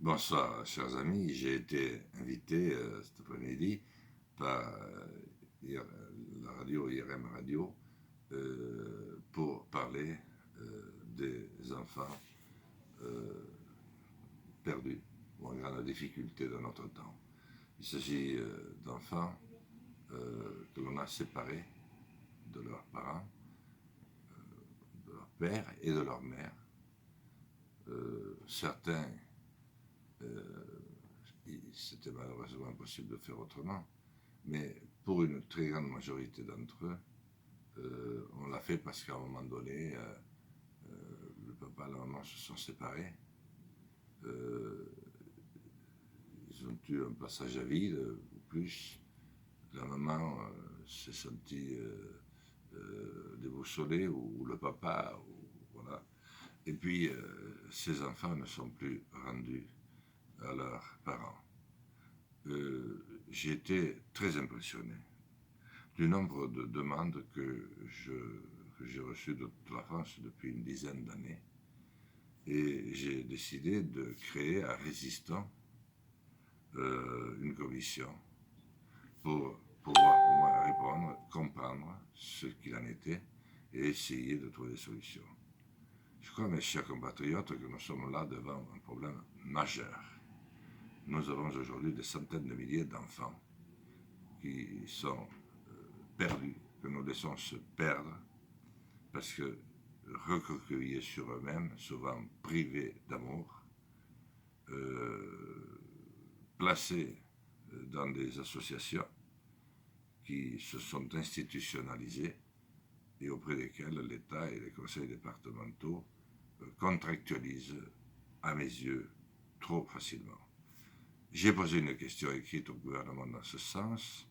Bonsoir, chers amis. J'ai été invité cet après-midi par la radio IRM Radio pour parler des enfants perdus ou en grande difficulté de notre temps. Il s'agit d'enfants que l'on a séparés de leurs parents, de leur père et de leur mère. Certains c'était malheureusement impossible de faire autrement, mais pour une très grande majorité d'entre eux, on l'a fait parce qu'à un moment donné, le papa et la maman se sont séparés. Ils ont eu un passage à vide, ou plus. La maman s'est sentie déboussolée, ou le papa, voilà. Et puis, ces enfants ne sont plus rendus à leurs parents. J'ai été très impressionné du nombre de demandes que j'ai reçues de toute la France depuis une dizaine d'années. Et j'ai décidé de créer à Résistant une commission pour pouvoir au moins répondre, comprendre ce qu'il en était et essayer de trouver des solutions. Je crois, mes chers compatriotes, que nous sommes là devant un problème majeur. Nous avons aujourd'hui des centaines de milliers d'enfants qui sont perdus, que nous laissons se perdre, parce que recroquevillés sur eux-mêmes, souvent privés d'amour, placés dans des associations qui se sont institutionnalisées et auprès desquelles l'État et les conseils départementaux contractualisent, à mes yeux, trop facilement. J'ai posé une question écrite au gouvernement dans ce sens.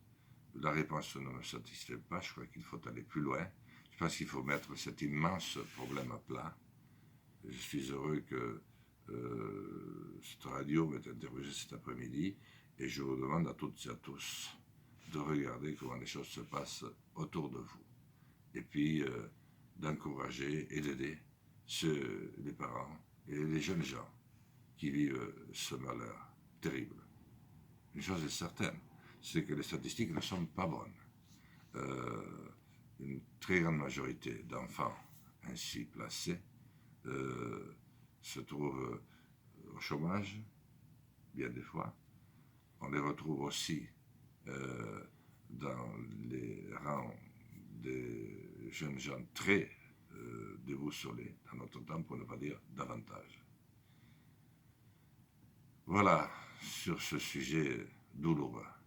La réponse ne me satisfait pas. Je crois qu'il faut aller plus loin. Je pense qu'il faut mettre cet immense problème à plat. Je suis heureux que cette radio m'ait interrogé cet après-midi et je vous demande à toutes et à tous de regarder comment les choses se passent autour de vous. Et puis d'encourager et d'aider les parents et les jeunes gens qui vivent ce malheur terrible. Une chose est certaine, c'est que les statistiques ne sont pas bonnes. Une très grande majorité d'enfants ainsi placés se trouvent au chômage, bien des fois. On les retrouve aussi dans les rangs des jeunes gens très déboussolés dans notre temps, pour ne pas dire davantage. Voilà, sur ce sujet douloureux.